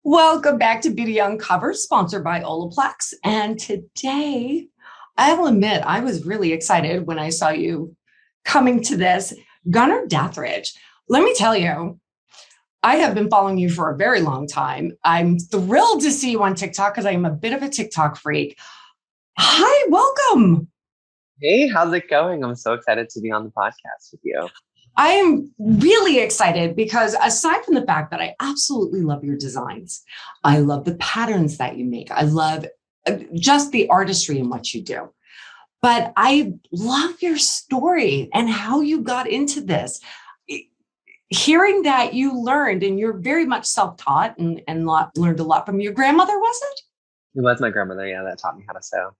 Welcome back to Beauty Uncovered, sponsored by Olaplex. And today, I will admit, I was really excited when I saw you coming to this. Gunnar Deatherage. Let me tell you, I have been following you for a very long time. I'm thrilled to see you on TikTok because I am a bit of a TikTok freak. Hi, welcome. Hey, how's it going? I'm so excited to be on the podcast with you. I am really excited because aside from the fact that I absolutely love your designs, I love the patterns that you make. I love just the artistry in what you do. But I love your story and how you got into this. Hearing that you learned and you're very much self-taught and learned a lot from your grandmother, was it? It was my grandmother, yeah, that taught me how to sew.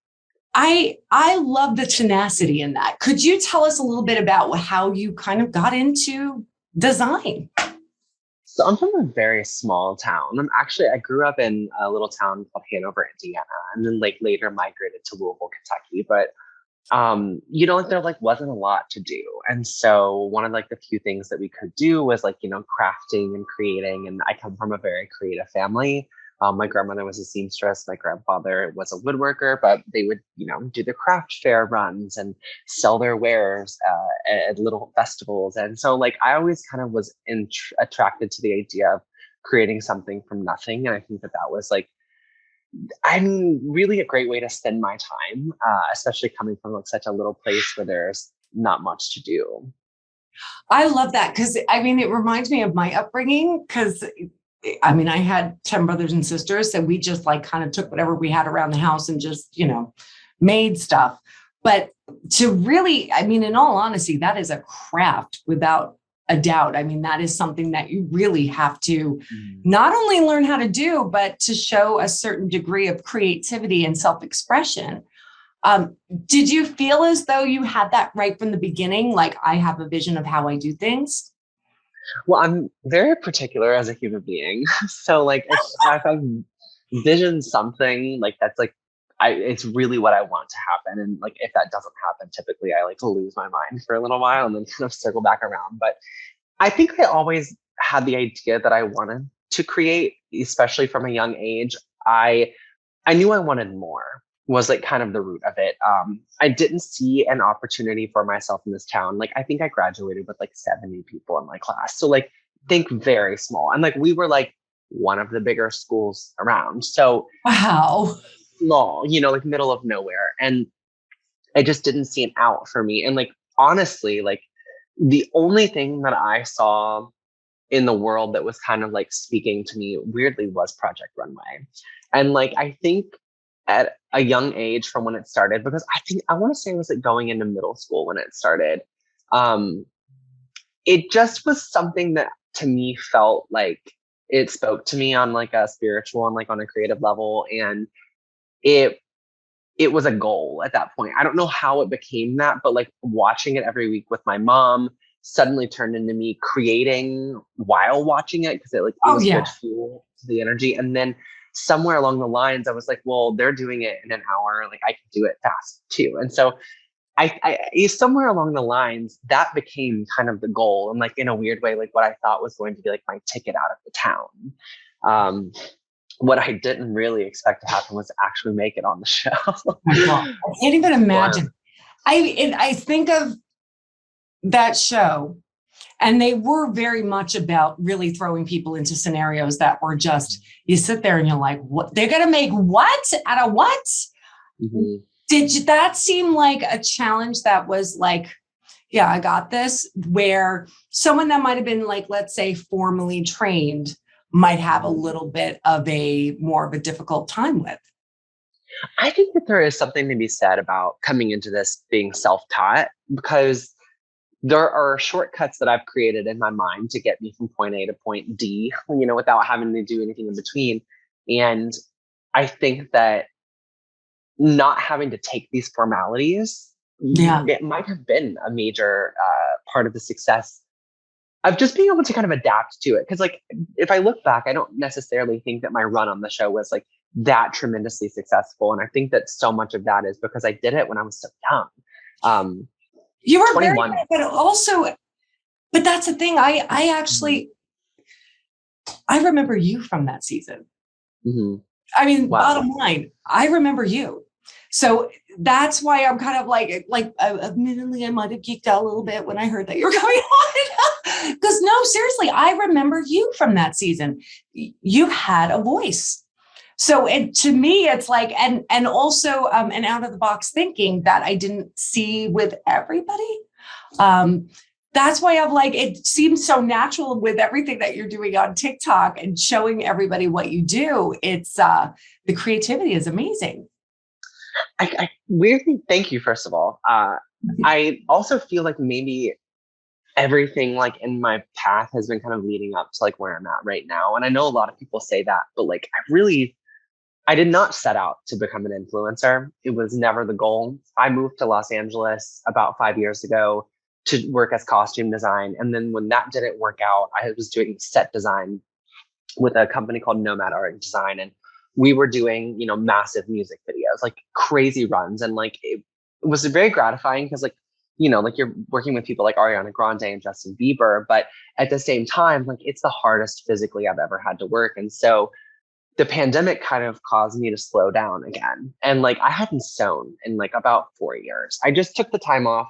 I love the tenacity in that. Could you tell us a little bit about how you kind of got into design? So I'm from a very small town. I grew up in a little town called Hanover, Indiana, and then like later migrated to Louisville, Kentucky. But there like wasn't a lot to do. And so one of like the few things that we could do was like, crafting and creating. And I come from a very creative family. My grandmother was a seamstress. My grandfather was a woodworker, but they would, do the craft fair runs and sell their wares at little festivals. And so like, I always kind of was attracted to the idea of creating something from nothing. And I think that that was like, really a great way to spend my time, especially coming from like such a little place where there's not much to do. I love that because it reminds me of my upbringing because I had 10 brothers and sisters, so we just like kind of took whatever we had around the house and just, made stuff. But to really, in all honesty, that is a craft without a doubt. That is something that you really have to not only learn how to do, but to show a certain degree of creativity and self-expression. Did you feel as though you had that right from the beginning? Like, I have a vision of how I do things? Well, I'm very particular as a human being. So like if I vision something like that's like it's really what I want to happen. And like if that doesn't happen, typically I like to lose my mind for a little while and then kind of circle back around. But I think I always had the idea that I wanted to create, especially from a young age. I knew I wanted more was like kind of the root of it. I didn't see an opportunity for myself in this town. Like I think I graduated with like 70 people in my class. So like think very small. And like we were like one of the bigger schools around. So Wow. small, like middle of nowhere. And I just didn't see an out for me. And like honestly, like the only thing that I saw in the world that was kind of like speaking to me weirdly was Project Runway. And like I think at a young age from when it started, because I want to say it was like going into middle school when it started. It just was something that to me felt like it spoke to me on like a spiritual and like on a creative level. And it it was a goal at that point. I don't know how it became that, but like watching it every week with my mom suddenly turned into me creating while watching it because it Oh, was good yeah. fuel to the energy. And then somewhere along the lines, I was like, well, they're doing it in an hour. Like I can do it fast too. And so somewhere along the lines that became kind of the goal. And like in a weird way, like what I thought was going to be like my ticket out of the town. Um, what I didn't really expect to happen was actually make it on the show. Oh my God. I can't even imagine. I think of that show, and they were very much about really throwing people into scenarios that were just, you sit there and you're like, what? They're going to make what out of what? Mhm. That seem like a challenge that was like, yeah, I got this, where someone that might have been like, let's say, formally trained might have a little bit of more of a difficult time with? I think that there is something to be said about coming into this being self-taught because there are shortcuts that I've created in my mind to get me from point A to point D, without having to do anything in between. And I think that not having to take these formalities, Yeah. it might have been a major part of the success of just being able to kind of adapt to it. Because like, if I look back, I don't necessarily think that my run on the show was like that tremendously successful. And I think that so much of that is because I did it when I was so young. You were very 21. good, but also, but that's the thing. I Mhm. actually, I remember you from that season. Mhm. I mean, Wow. bottom line, I remember you. So that's why I'm kind of like, admittedly, I might have geeked out a little bit when I heard that you're coming on. Because no, seriously, I remember you from that season. You had a voice. So to me, it's like, and also an out of the box thinking that I didn't see with everybody. Um, that's why I'm like, it seems so natural with everything that you're doing on TikTok and showing everybody what you do. It's the creativity is amazing. I weirdly thank you, first of all. I also feel like maybe everything like in my path has been kind of leading up to like where I'm at right now. And I know a lot of people say that, but like I did not set out to become an influencer. It was never the goal. I moved to Los Angeles about 5 years ago to work as costume design. And then when that didn't work out, I was doing set design with a company called Nomad Art and Design. And we were doing, massive music videos, like crazy runs. And like it was very gratifying because like you're working with people like Ariana Grande and Justin Bieber, but at the same time, like it's the hardest physically I've ever had to work. And so the pandemic kind of caused me to slow down again. And like I hadn't sewn in like about 4 years. I just took the time off.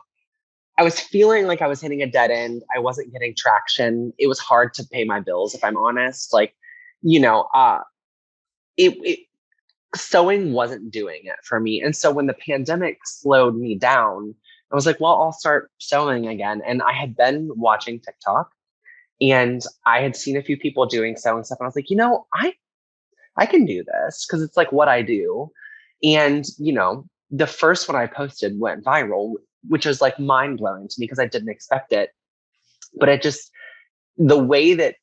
I was feeling like I was hitting a dead end. I wasn't getting traction. It was hard to pay my bills, if I'm honest. Like, you know, uh, it sewing wasn't doing it for me. And so when the pandemic slowed me down, I was like, well, I'll start sewing again. And I had been watching TikTok and I had seen a few people doing sewing stuff. And I was like, I can do this because it's like what I do. And, the first one I posted went viral, which was like mind blowing to me because I didn't expect it. But it just, the way that,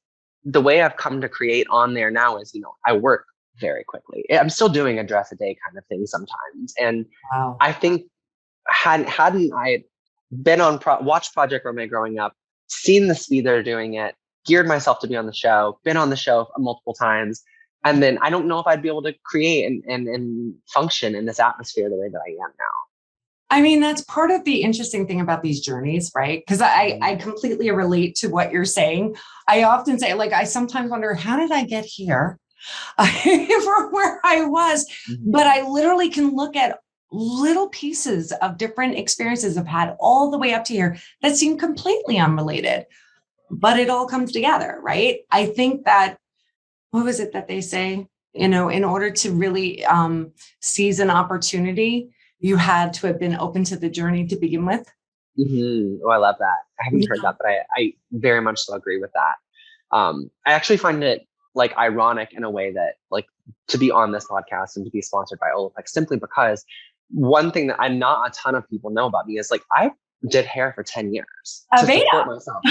the way I've come to create on there now is, I work very quickly. I'm still doing a dress a day kind of thing sometimes. And Wow. I think hadn't I been on watched Project Romeo growing up, seen the speed they're doing it, geared myself to be on the show, been on the show multiple times, and then I don't know if I'd be able to create and function in this atmosphere the way that I am now. I mean, that's part of the interesting thing about these journeys, right? Because I completely relate to what you're saying. I often say, like, I sometimes wonder, how did I get here from where I was? But I literally can look at little pieces of different experiences I've had all the way up to here that seem completely unrelated, but it all comes together, right? I think that, what was it that they say? In order to really seize an opportunity, you had to have been open to the journey to begin with. Oh, I love that. I haven't heard that, but I very much so agree with that. I actually find it like ironic in a way that like to be on this podcast and to be sponsored by Olaplex simply because one thing that I'm not a ton of people know about me is like I did hair for 10 years to support myself.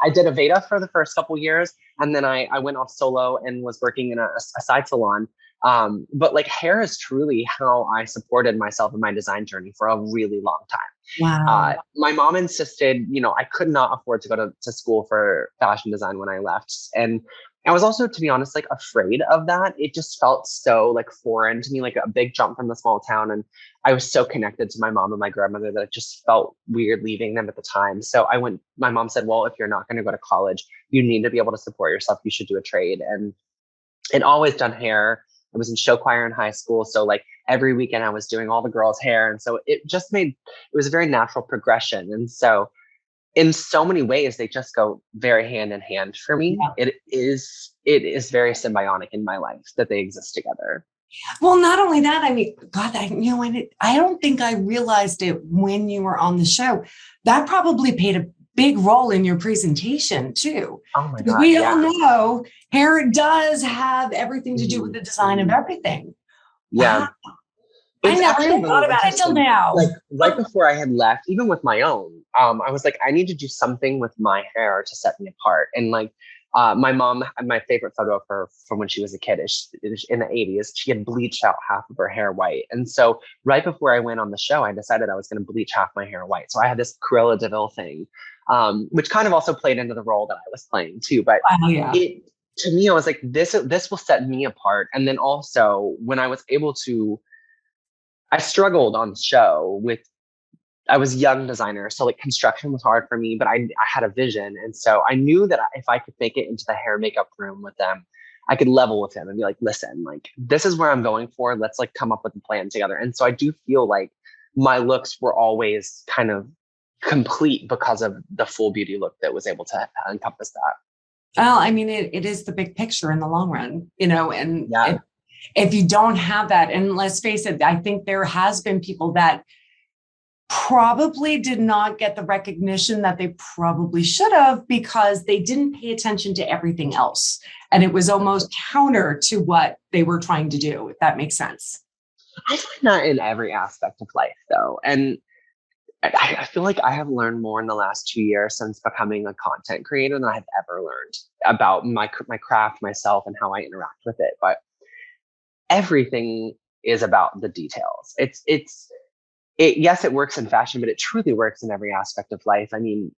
I did Aveda for the first couple years, and then I went off solo and was working in a side salon. But like hair is truly how I supported myself in my design journey for a really long time. Wow. My mom insisted, I could not afford to go to school for fashion design when I left. And I was also, to be honest, like afraid of that. It just felt so like foreign to me, like a big jump from the small town. And I was so connected to my mom and my grandmother that it just felt weird leaving them at the time. So my mom said, well, if you're not going to go to college, you need to be able to support yourself. You should do a trade. And always done hair. I was in show choir in high school. So like every weekend I was doing all the girls' hair. And so it was a very natural progression. And so in so many ways, they just go very hand in hand for me. Yeah. It is very symbiotic in my life that they exist together. Well, not only that, I mean, God, I don't think I realized it when you were on the show. That probably played a big role in your presentation too. Oh my God. We Yeah. all know hair does have everything to do with the design of everything. Yeah. Wow. I It's never actually even thought really about it till interesting. now. Like right before I had left, even with my own, I was like, I need to do something with my hair to set me apart. And like, my mom, my favorite photo of her from when she was a kid is in the 80s. She had bleached out half of her hair white. And so right before I went on the show, I decided I was going to bleach half my hair white. So I had this Cruella de Vil thing, which kind of also played into the role that I was playing too. But Oh, yeah. to me, I was like, this will set me apart. And then also when I was able to, I struggled on the show I was a young designer. So like construction was hard for me, but I had a vision. And so I knew that if I could make it into the hair makeup room with them, I could level with him and be like, listen, like, this is where I'm going for. Let's like come up with a plan together. And so I do feel like my looks were always kind of complete because of the full beauty look that was able to encompass that. Well, I mean, it is the big picture in the long run, and Yeah. if you don't have that, and let's face it, I think there has been people that probably did not get the recognition that they probably should have because they didn't pay attention to everything else. And it was almost counter to what they were trying to do, if that makes sense. I find that in every aspect of life, though. And I feel like I have learned more in the last 2 years since becoming a content creator than I've ever learned about my craft, myself, and how I interact with it. But everything is about the details. Yes, it works in fashion, but it truly works in every aspect of life. I mean,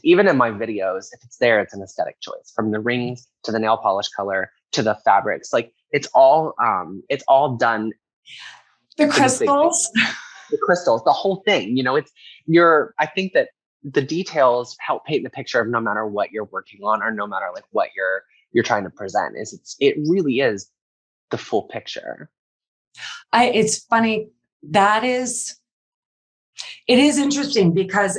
even in my videos, if it's there, it's an aesthetic choice, from the rings to the nail polish color to the fabrics. Like it's all done. The crystals. The crystals, the whole thing, I think that the details help paint the picture of no matter what you're working on or no matter like what you're trying to present it really is the full picture. It's funny. It is interesting because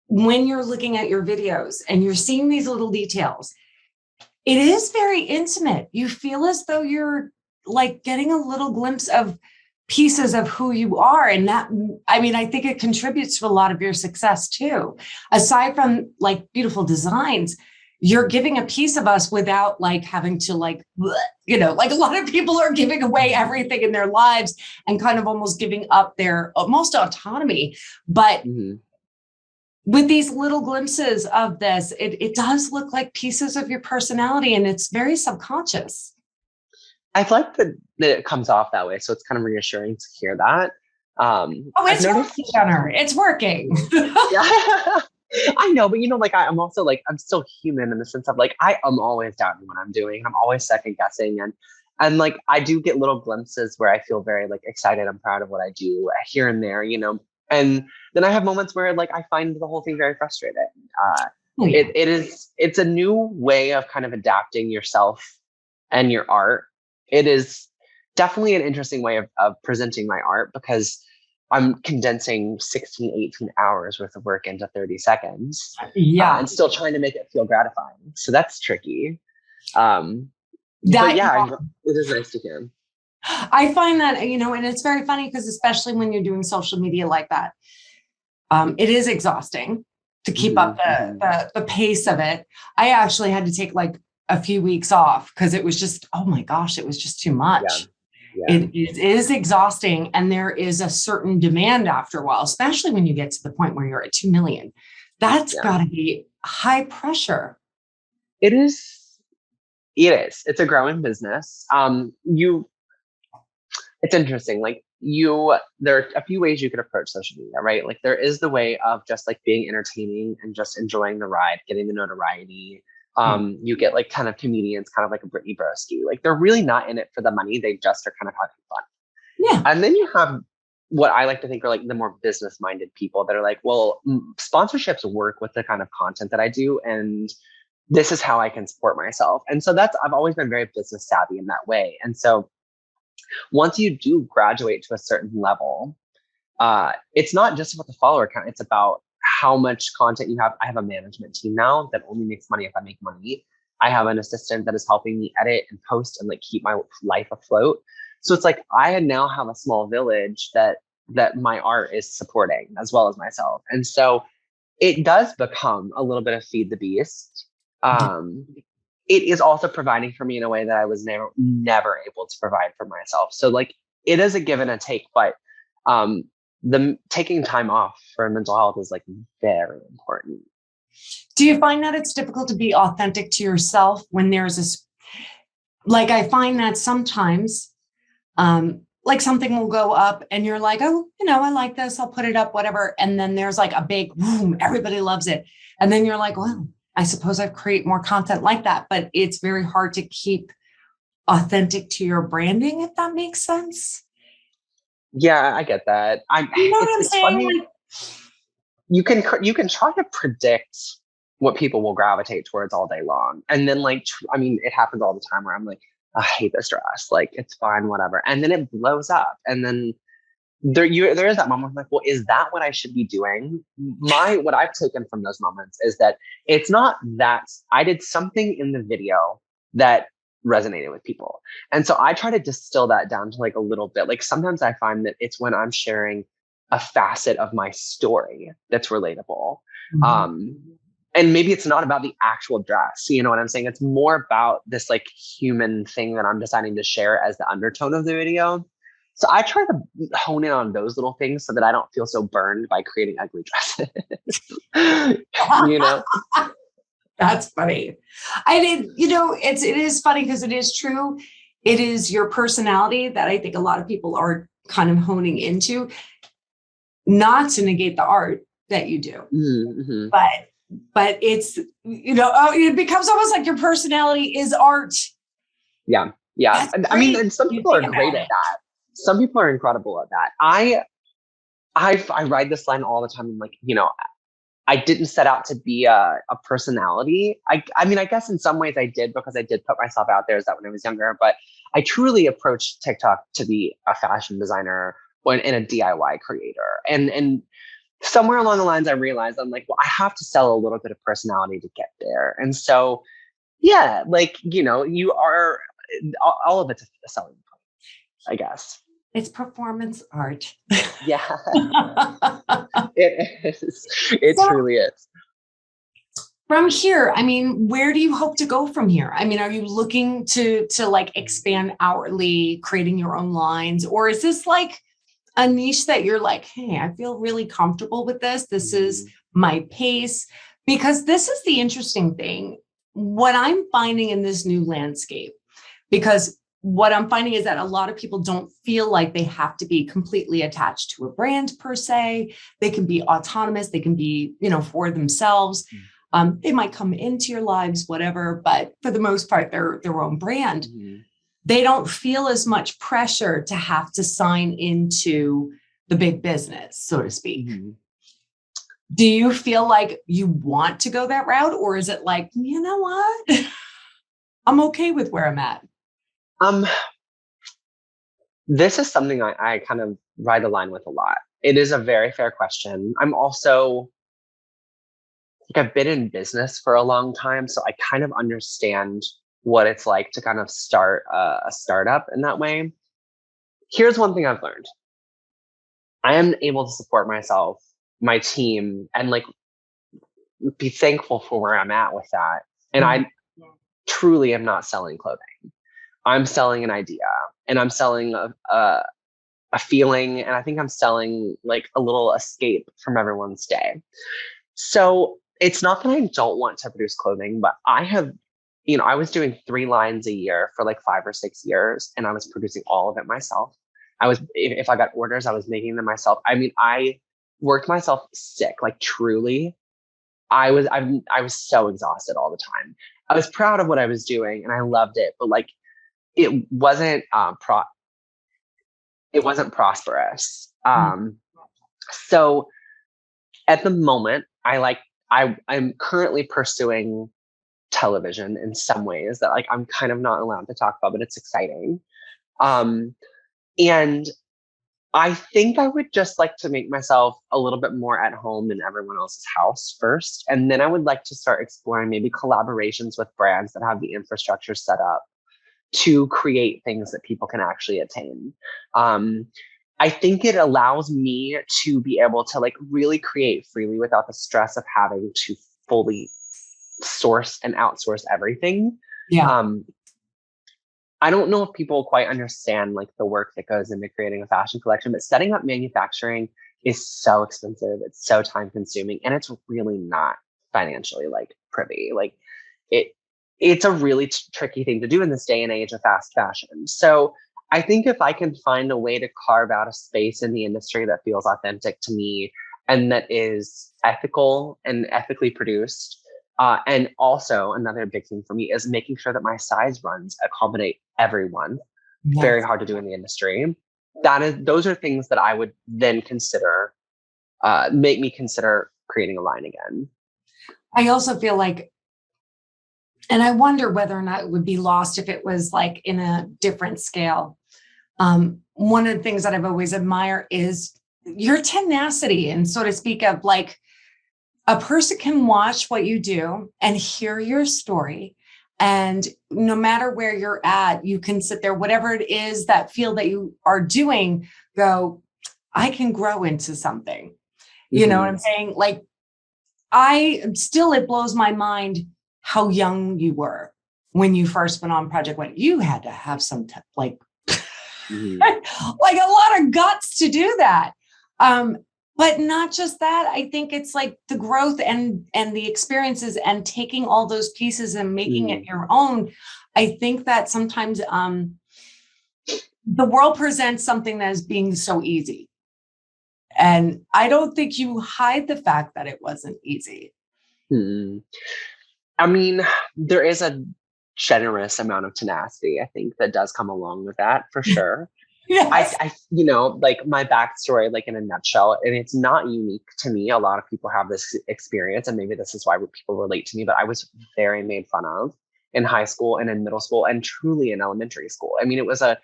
when you're looking at your videos and you're seeing these little details, it is very intimate. You feel as though you're like getting a little glimpse of pieces of who you are. And that, I mean, I think it contributes to a lot of your success too. Aside from like beautiful designs, you're giving a piece of us without like having to like a lot of people are giving away everything in their lives and kind of almost giving up their most autonomy. But with these little glimpses of this, it does look like pieces of your personality, and it's very subconscious. I like that it comes off that way. So it's kind of reassuring to hear that. It's working, Gunnar. It's working. Yeah. I know, but I'm also like, I'm still human in the sense of like, I am always doubting what I'm doing. I'm always second guessing. And like, I do get little glimpses where I feel very like excited and proud of what I do here and there, and then I have moments where like, I find the whole thing very frustrating. It's a new way of kind of adapting yourself and your art. It is definitely an interesting way of presenting my art because I'm condensing 16, 18 hours worth of work into 30 seconds. Yeah. And still trying to make it feel gratifying. So that's tricky. It is nice to hear. I find that, and it's very funny because especially when you're doing social media like that, it is exhausting to keep up the pace of it. I actually had to take like a few weeks off because it was just, oh my gosh, it was just too much. Yeah. It is exhausting. And there is a certain demand after a while, especially when you get to the point where you're at 2 million. That's got to be high pressure. It is. It's a growing business. It's interesting. Like there are a few ways you could approach social media, right? Like there is the way of just like being entertaining and just enjoying the ride, getting the notoriety. You get like kind of comedians, kind of like a Brittany Broski. Like they're really not in it for the money. They just are kind of having fun. Yeah. And then you have what I like to think are like the more business minded people that are like, well, sponsorships work with the kind of content that I do. And this is how I can support myself. And so I've always been very business savvy in that way. And so once you do graduate to a certain level, it's not just about the follower count. It's about how much content you have. I have a management team now that only makes money if I make money. I have an assistant that is helping me edit and post and like keep my life afloat. So it's like I now have a small village that my art is supporting as well as myself. And so it does become a little bit of feed the beast. It is also providing for me in a way that I was never able to provide for myself. So like it is a give and a take, but the taking time off for mental health is like very important. Do you find that it's difficult to be authentic to yourself when there's this, like I find that sometimes like something will go up and you're like, oh, I like this, I'll put it up, whatever. And then there's like a big boom, everybody loves it. And then you're like, well, I suppose I create more content like that, but it's very hard to keep authentic to your branding, if that makes sense. Yeah, I get that. It's funny. You can try to predict what people will gravitate towards all day long. And then it happens all the time where I'm like, I hate this dress. Like, it's fine, whatever. And then it blows up. And then there is that moment I'm like, well, is that what I should be doing? What I've taken from those moments is that it's not that I did something in the video that resonated with people. And so I try to distill that down to like a little bit. Like sometimes I find that it's when I'm sharing a facet of my story that's relatable. Um, and maybe it's not about the actual dress. You know what I'm saying? It's more about this like human thing that I'm deciding to share as the undertone of the video. So I try to hone in on those little things so that I don't feel so burned by creating ugly dresses. You know? That's funny. I did, you know, it is funny because it is true. It is your personality that I think a lot of people are kind of honing into, not to negate the art that you do, Mm-hmm. but it's, you know, it becomes almost like your personality is art. Yeah. Yeah. I mean, and some people are great at that. Some people are incredible at that. I ride this line all the time. I'm like, you know, I didn't set out to be a personality. I mean, I guess in some ways I did because I did put myself out there as that when I was younger, but I truly approached TikTok to be a fashion designer and a DIY creator. And somewhere along the lines, I realized I'm like, well, I have to sell a little bit of personality to get there. And so, yeah, like, you know, you are, all of it's a selling point, I guess. It's performance art. Yeah, it is. It truly is. From here, I mean, where do you hope to go from here? I mean, are you looking to like expand outwardly, creating your own lines, or is this like a niche that you're like, hey, I feel really comfortable with this. This is my pace. Because this is the interesting thing. What I'm finding in this new landscape, because what I'm finding is that a lot of people don't feel like they have to be completely attached to a brand per se. They can be autonomous. They can be, you know, for themselves. They might come into your lives, whatever, but for the most part, they're their own brand. Mm-hmm. They don't feel as much pressure to have to sign into the big business, so to speak. Mm-hmm. Do you feel like you want to go that route? Or is it like, you know what? I'm okay with where I'm at. This is something I kind of ride the line with a lot. It is a very fair question. I'm also, like, I've been in business for a long time, so I kind of understand what it's like to kind of start a startup in that way. Here's one thing I've learned. I am able to support myself, my team, and like be thankful for where I'm at with that. And I truly am not selling clothing. I'm selling an idea, and I'm selling a feeling, and I think I'm selling like a little escape from everyone's day. So it's not that I don't want to produce clothing, but I have, you know, I was doing 3 lines a year for like 5 or 6 years, and I was producing all of it myself. If I got orders, I was making them myself. I mean, I worked myself sick, like truly. I was so exhausted all the time. I was proud of what I was doing and I loved it, but like it wasn't it wasn't prosperous. So at the moment, I'm currently pursuing television in some ways that like I'm kind of not allowed to talk about, but it's exciting. And I think I would just like to make myself a little bit more at home in everyone else's house first. And then I would like to start exploring maybe collaborations with brands that have the infrastructure set up to create things that people can actually attain. I think it allows me to be able to like really create freely without the stress of having to fully source and outsource everything. Yeah. I don't know if people quite understand like the work that goes into creating a fashion collection, but setting up manufacturing is so expensive. It's so time consuming, and it's really not financially like privy. Like it's a really tricky thing to do in this day and age of fast fashion. So I think if I can find a way to carve out a space in the industry that feels authentic to me and that is ethical and ethically produced, and also another big thing for me is making sure that my size runs accommodate everyone. Yes. Very hard to do in the industry. Those are things that I would then consider, make me consider creating a line again. I also feel like And I wonder whether or not it would be lost if it was like in a different scale. One of the things that I've always admired is your tenacity and, so to speak, of like, a person can watch what you do and hear your story. And no matter where you're at, you can sit there, whatever it is, that field that you are doing, go, I can grow into something. You know what I'm saying? Like, it blows my mind how young you were when you first went on Project One. You had to have some like like a lot of guts to do that. But not just that. I think it's like the growth and the experiences and taking all those pieces and making it your own. I think that sometimes the world presents something that is being so easy. And I don't think you hide the fact that it wasn't easy. I mean, there is a generous amount of tenacity, I think, that does come along with that, for sure. Yes. I like my backstory, like in a nutshell, and it's not unique to me. A lot of people have this experience, and maybe this is why people relate to me, but I was very made fun of in high school and in middle school and truly in elementary school. I mean, it was a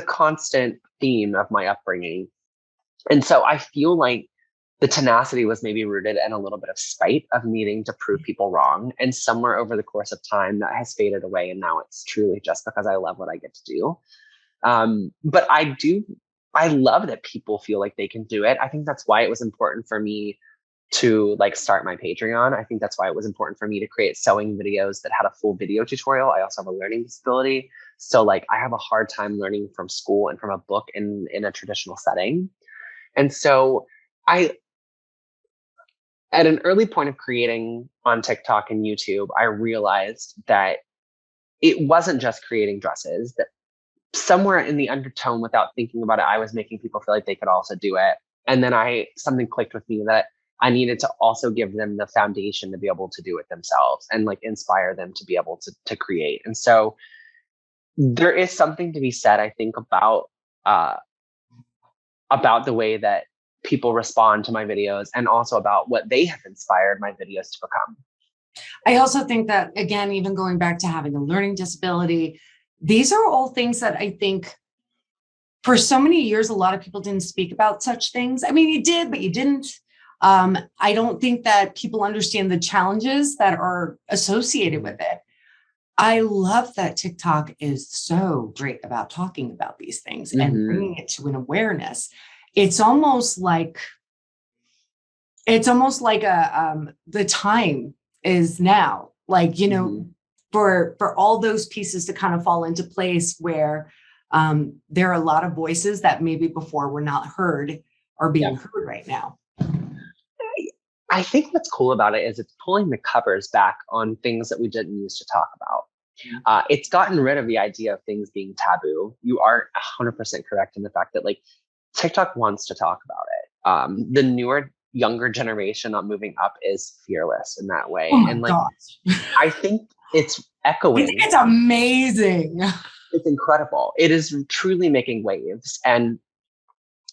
constant theme of my upbringing. And so I feel like the tenacity was maybe rooted in a little bit of spite of needing to prove people wrong. And somewhere over the course of time that has faded away. And now it's truly just because I love what I get to do. But I love that people feel like they can do it. I think that's why it was important for me to like start my Patreon. I think that's why it was important for me to create sewing videos that had a full video tutorial. I also have a learning disability. So like I have a hard time learning from school and from a book in a traditional setting. And so at an early point of creating on TikTok and YouTube, I realized that it wasn't just creating dresses, that somewhere in the undertone, without thinking about it, I was making people feel like they could also do it. And then something clicked with me that I needed to also give them the foundation to be able to do it themselves and like inspire them to be able to create. And so there is something to be said, I think, about the way that people respond to my videos and also about what they have inspired my videos to become. I also think that, again, even going back to having a learning disability, these are all things that I think for so many years, a lot of people didn't speak about such things. I mean, you did, but you didn't. I don't think that people understand the challenges that are associated with it. I love that TikTok is so great about talking about these things and bringing it to an awareness. It's almost like the time is now, like, you know, for all those pieces to kind of fall into place where there are a lot of voices that maybe before were not heard are being heard right now. I think what's cool about it is it's pulling the covers back on things that we didn't used to talk about. It's gotten rid of the idea of things being taboo. You are 100% correct in the fact that like TikTok wants to talk about it. The newer, younger generation not moving up is fearless in that way. Oh my and like, gosh. I think it's echoing. It's amazing. It's incredible. It is truly making waves. And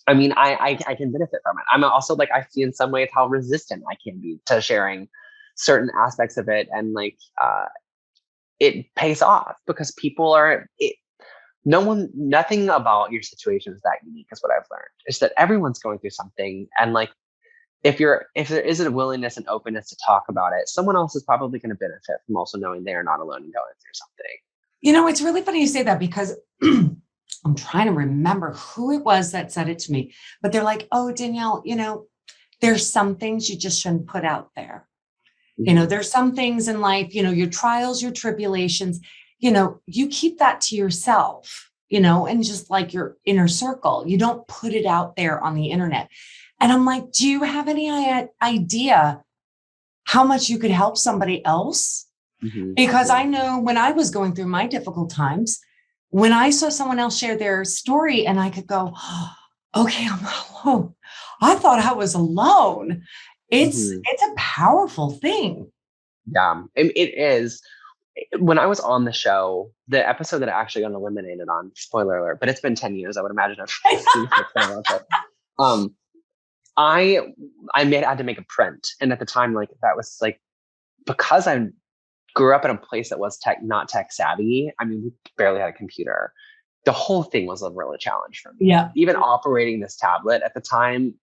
I mean, I can benefit from it. I'm also like, I see in some ways how resistant I can be to sharing certain aspects of it. And like, it pays off because people nothing about your situation is that unique is what I've learned. It's that everyone's going through something. And like, if there isn't a willingness and openness to talk about it, someone else is probably going to benefit from also knowing they are not alone in going through something. You know, it's really funny you say that because I'm trying to remember who it was that said it to me, but they're like, oh, Danielle, you know, there's some things you just shouldn't put out there. You know, there's some things in life, you know, your trials, your tribulations, you know, you keep that to yourself, you know, and just like your inner circle, you don't put it out there on the internet. And I'm like, do you have any idea how much you could help somebody else? Because I know when I was going through my difficult times, when I saw someone else share their story and I could go, oh, okay, I'm not alone. I thought I was alone. It's a powerful thing. Yeah, it is. When I was on the show, the episode that I actually got eliminated on, spoiler alert, but it's been 10 years. I would imagine I've seen it. I had to make a print. And at the time, like that was like, because I'm grew up in a place that was not tech savvy. I mean, we barely had a computer. The whole thing was a real challenge for me. Yeah. Even operating this tablet at the time,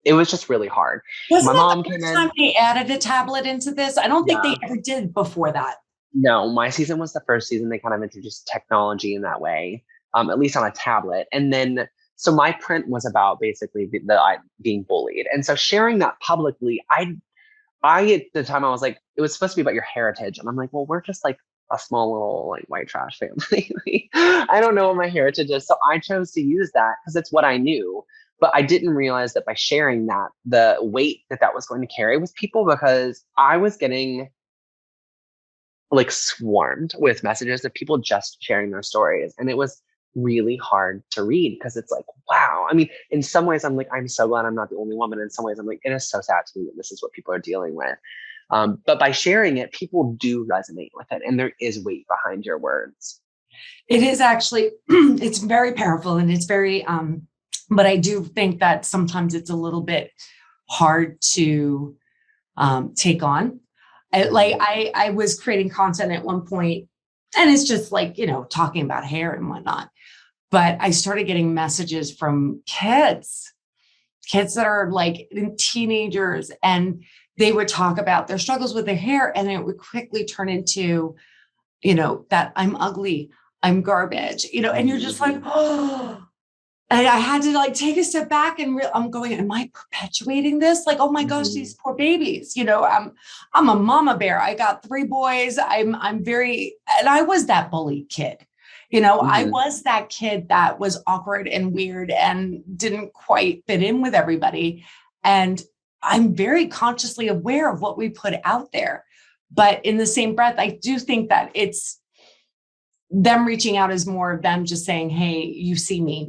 it was just really hard. Wasn't My that mom the came first in. time they added a tablet into this? I don't think Yeah. they ever did before that. No, my season was the first season they kind of introduced technology in that way, at least on a tablet. And then, so my print was about basically being bullied. And so sharing that publicly, I at the time I was like, it was supposed to be about your heritage. And I'm like, well, we're just like a small little like white trash family. I don't know what my heritage is. So I chose to use that because it's what I knew. But I didn't realize that by sharing that, the weight that that was going to carry with people, because I was getting like swarmed with messages of people just sharing their stories. And it was really hard to read because it's like, wow. I mean, in some ways, I'm like, I'm so glad I'm not the only woman. In some ways, I'm like, it is so sad to me that this is what people are dealing with. But by sharing it, people do resonate with it. And there is weight behind your words. It is actually, it's very powerful and it's very, but I do think that sometimes it's a little bit hard to take on. I was creating content at one point, and it's just like, talking about hair and whatnot. But I started getting messages from kids that are like teenagers, and they would talk about their struggles with their hair, and it would quickly turn into, that I'm ugly, I'm garbage, and you're just like, oh. And I had to like take a step back and I'm going, am I perpetuating this? Like, oh my gosh, these poor babies, I'm a mama bear. I got 3 boys. And I was that bullied kid. I was that kid that was awkward and weird and didn't quite fit in with everybody. And I'm very consciously aware of what we put out there. But in the same breath, I do think that it's them reaching out is more of them just saying, hey, you see me.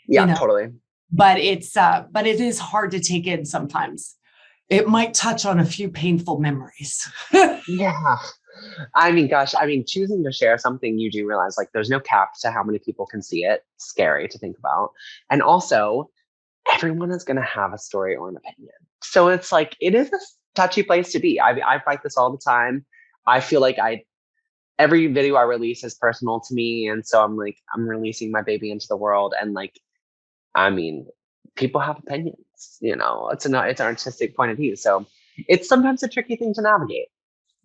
Yeah, totally. But it is hard to take in sometimes. It might touch on a few painful memories. Yeah. I mean, gosh, choosing to share something, you do realize like there's no cap to how many people can see it. Scary to think about. And also, everyone is going to have a story or an opinion. So it's like, it is a touchy place to be. I fight this all the time. I feel like every video I release is personal to me. And so I'm like, I'm releasing my baby into the world. And like, people have opinions, it's an artistic point of view. So it's sometimes a tricky thing to navigate.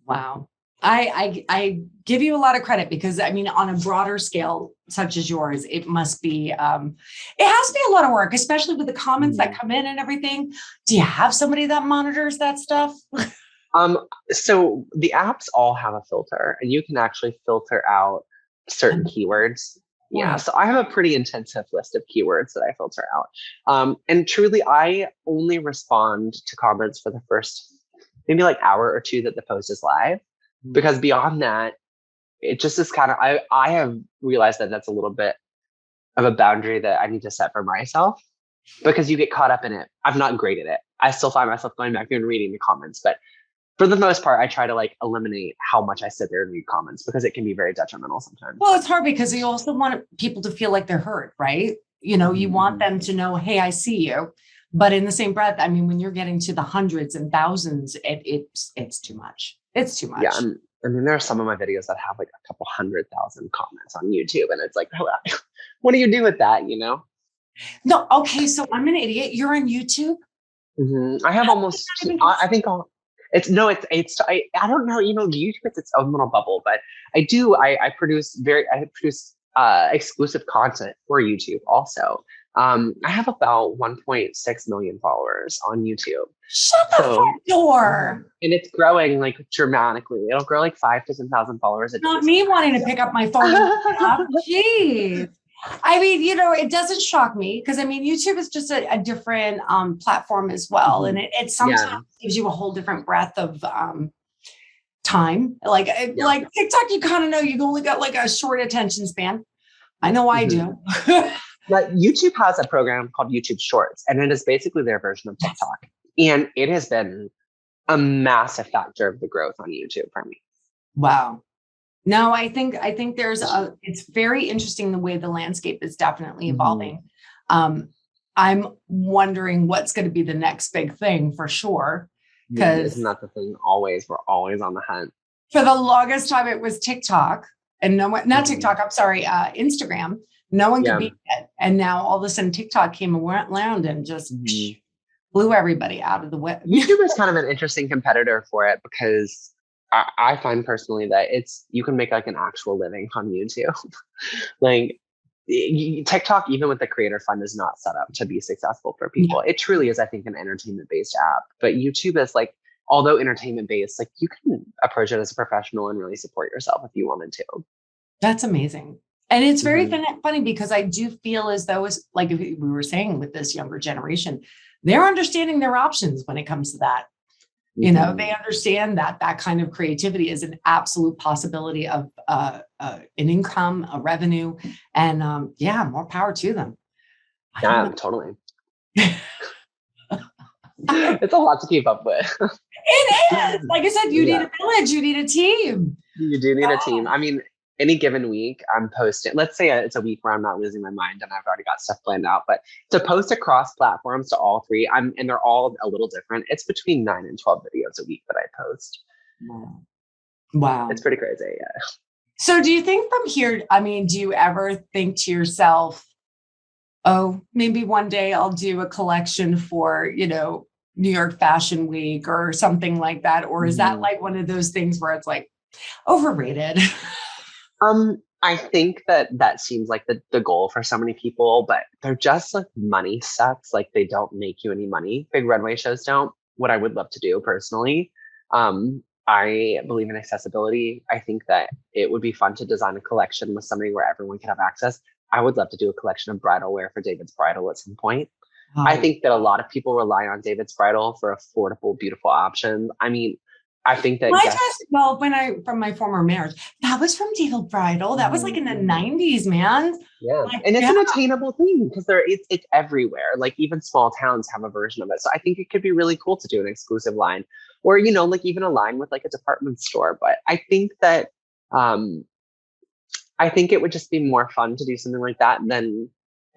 Wow. I give you a lot of credit because on a broader scale, such as yours, it must be, it has to be a lot of work, especially with the comments that come in and everything. Do you have somebody that monitors that stuff? So the apps all have a filter and you can actually filter out certain keywords. Yeah, so I have a pretty intensive list of keywords that I filter out. And truly, I only respond to comments for the first maybe like hour or 2 that the post is live, because beyond that, it just is kind of, I have realized that that's a little bit of a boundary that I need to set for myself, because you get caught up in it. I'm not great at it. I still find myself going back and reading the comments, but for the most part, I try to like eliminate how much I sit there and read comments, because it can be very detrimental sometimes. Well, it's hard because you also want people to feel like they're heard, right? You want them to know, hey, I see you. But in the same breath, when you're getting to the hundreds and thousands, it's too much. It's too much. Yeah. There are some of my videos that have like a couple 100,000 comments on YouTube. And it's like, what do you do with that? No. Okay. So I'm an idiot. You're on YouTube? I have almost, I think I don't know, YouTube it's its own little bubble, but I produce exclusive content for YouTube also. I have about 1.6 million followers on YouTube. Shut the front door. And it's growing like dramatically. It'll grow like 5,000 to 10,000 followers a day. Not me wanting to pick up my phone. Jeez. It doesn't shock me because YouTube is just a different platform as well. And it sometimes gives you a whole different breadth of time. Like TikTok, you kind of know you've only got like a short attention span. I know I do. But YouTube has a program called YouTube Shorts, and it is basically their version of TikTok. And it has been a massive factor of the growth on YouTube for me. Wow. No, I think it's very interesting the way the landscape is definitely evolving. I'm wondering what's going to be the next big thing for sure. Because isn't that the thing? We're always on the hunt. For the longest time, it was TikTok, and no one, not TikTok, I'm sorry, Instagram. No one could beat it. And now all of a sudden TikTok came around and just blew everybody out of the way. YouTube is kind of an interesting competitor for it because I find personally that you can make like an actual living on YouTube. Like TikTok, even with the creator fund, is not set up to be successful for people. It truly is, I think, an entertainment-based app. But YouTube is like, although entertainment-based, like you can approach it as a professional and really support yourself if you wanted to. That's amazing. And it's very funny because I do feel as though, it's like we were saying with this younger generation, they're understanding their options when it comes to that. You know, they understand that that kind of creativity is an absolute possibility of an income, a revenue, and more power to them. Yeah, totally. It's a lot to keep up with. It is. Like I said, you need a village, you need a team. You do need a team. I mean, any given week, I'm posting, let's say it's a week where I'm not losing my mind and I've already got stuff planned out, but to post across platforms to all three, and they're all a little different. It's between 9 and 12 videos a week that I post. Wow. It's pretty crazy. Yeah. So do you think from here, I mean, do you ever think to yourself, oh, maybe one day I'll do a collection for, you know, New York Fashion Week or something like that? Or is that like one of those things where it's like overrated? I think that seems like the goal for so many people, but they're just like money sucks. Like they don't make you any money. Big runway shows don't. What I would love to do personally, I believe in accessibility. I think that it would be fun to design a collection with somebody where everyone can have access. I would love to do a collection of bridal wear for David's Bridal at some point. I think that a lot of people rely on David's Bridal for affordable, beautiful options. I mean, I think that from my former marriage, that was from David Bridal. That was like in the 90s, man. Yeah. Like, and it's an attainable thing because it's everywhere. Like even small towns have a version of it. So I think it could be really cool to do an exclusive line or, you know, like even a line with like a department store. But I think that I think it would just be more fun to do something like that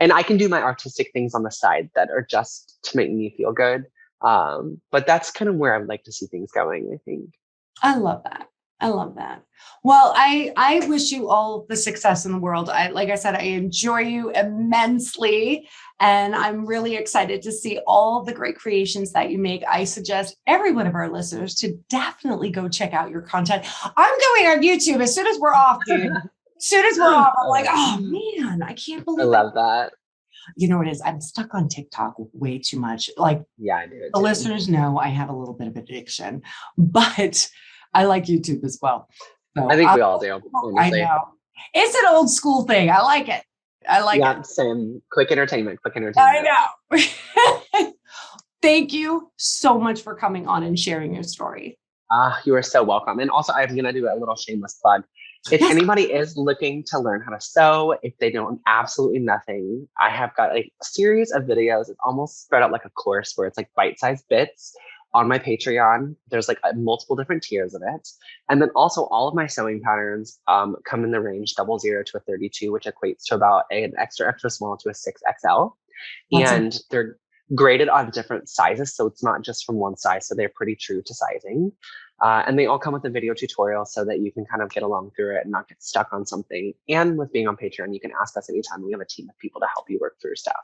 and I can do my artistic things on the side that are just to make me feel good. But that's kind of where I would like to see things going, I think. I love that. I love that. Well, I wish you all the success in the world. Like I said, I enjoy you immensely, and I'm really excited to see all the great creations that you make. I suggest every one of our listeners to definitely go check out your content. I'm going on YouTube as soon as we're off, dude. As soon as we're off, I'm like, oh man, I can't believe I love that. You know what it is? I'm stuck on TikTok way too much. Like, yeah, I do. The listeners know I have a little bit of addiction, but I like YouTube as well. So I think we all do. Honestly. I know. It's an old school thing. I like it. Yeah, same. Quick entertainment. I know. Thank you so much for coming on and sharing your story. You are so welcome. And also, I'm going to do a little shameless plug. If anybody is looking to learn how to sew, if they know absolutely nothing, I have got a series of videos. It's almost spread out like a course where it's like bite-sized bits on my Patreon. There's like multiple different tiers of it. And then also all of my sewing patterns come in the range 00 to a 32, which equates to about an extra small to a 6XL. And they're graded on different sizes. So it's not just from one size. So they're pretty true to sizing. And they all come with a video tutorial so that you can kind of get along through it and not get stuck on something. And with being on Patreon, you can ask us anytime. We have a team of people to help you work through stuff.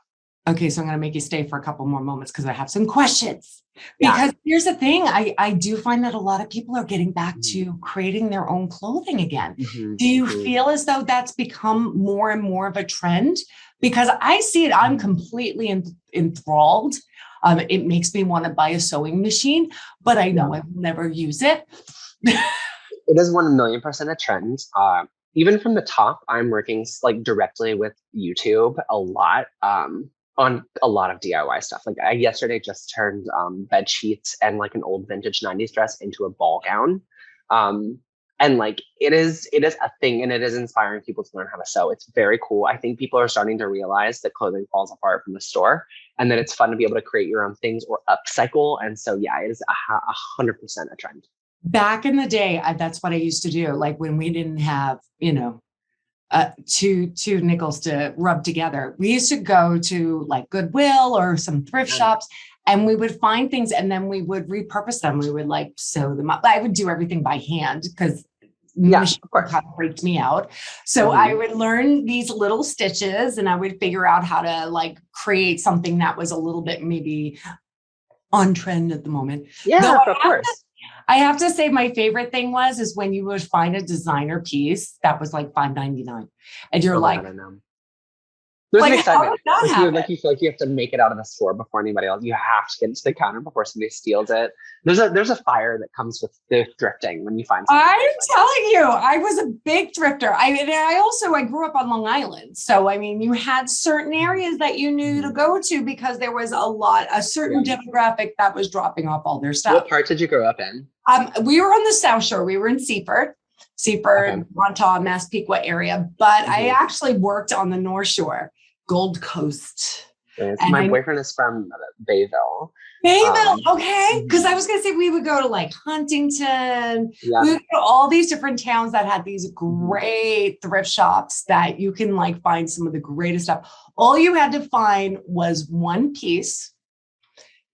Okay, so I'm going to make you stay for a couple more moments because I have some questions. Because here's the thing, I do find that a lot of people are getting back to creating their own clothing again. Do you feel as though that's become more and more of a trend? Because I see it, I'm completely enthralled. It makes me want to buy a sewing machine, but I know I will never use it. It is 1,000,000% a trend. Even from the top, I'm working like directly with YouTube a lot on a lot of DIY stuff. Like I yesterday just turned bed sheets and like an old vintage 90s dress into a ball gown. And like it is a thing, and it is inspiring people to learn how to sew. It's very cool. I think people are starting to realize that clothing falls apart from the store, and that it's fun to be able to create your own things or upcycle. And so, yeah, it is 100% a trend. Back in the day, that's what I used to do. Like when we didn't have, two nickels to rub together, we used to go to like Goodwill or some thrift shops, and we would find things and then we would repurpose them. We would like sew them up. I would do everything by hand because machine kind of freaked me out. So I would learn these little stitches and I would figure out how to like create something that was a little bit maybe on trend at the moment. Yeah, of course. I have to say my favorite thing is when you would find a designer piece that was like $5.99 and you're like, there's like, an excitement. You feel like you have to make it out of the store before anybody else. You have to get it to the counter before somebody steals it. There's a fire that comes with the thrifting when you find something. I'm telling you, I was a big thrifter. I grew up on Long Island. So, I mean, you had certain areas that you knew to go to because there was a certain demographic that was dropping off all their stuff. What part did you grow up in? We were on the South Shore. We were in Seaford, Montauk, Massapequa area. But I actually worked on the North Shore, Gold Coast. My boyfriend is from Bayville. Okay. Because I was going to say we would go to like Huntington. We would go to all these different towns that had these great thrift shops that you can like find some of the greatest stuff. All you had to find was one piece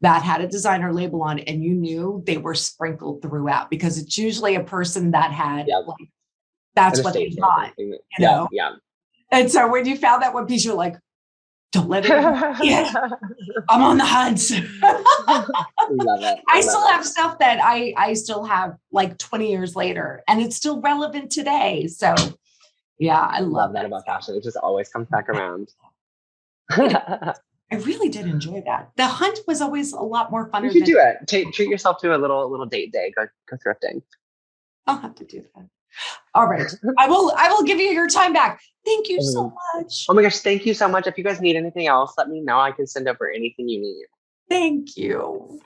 that had a designer label on it, and you knew they were sprinkled throughout because it's usually a person that had like, that's what they bought, you know? Yeah. And so when you found that one piece, you're like, don't let it. I'm on the hunt. Love it. I still have stuff that I still have like 20 years later, and it's still relevant today. So yeah, I love that about fashion. It just always comes back around. I really did enjoy that. The hunt was always a lot more fun. You should do it. Treat yourself to a little date day. Go thrifting. I'll have to do that. All right. I will give you your time back. Thank you so much. Oh my gosh, thank you so much. If you guys need anything else, let me know. I can send over anything you need. Thank you.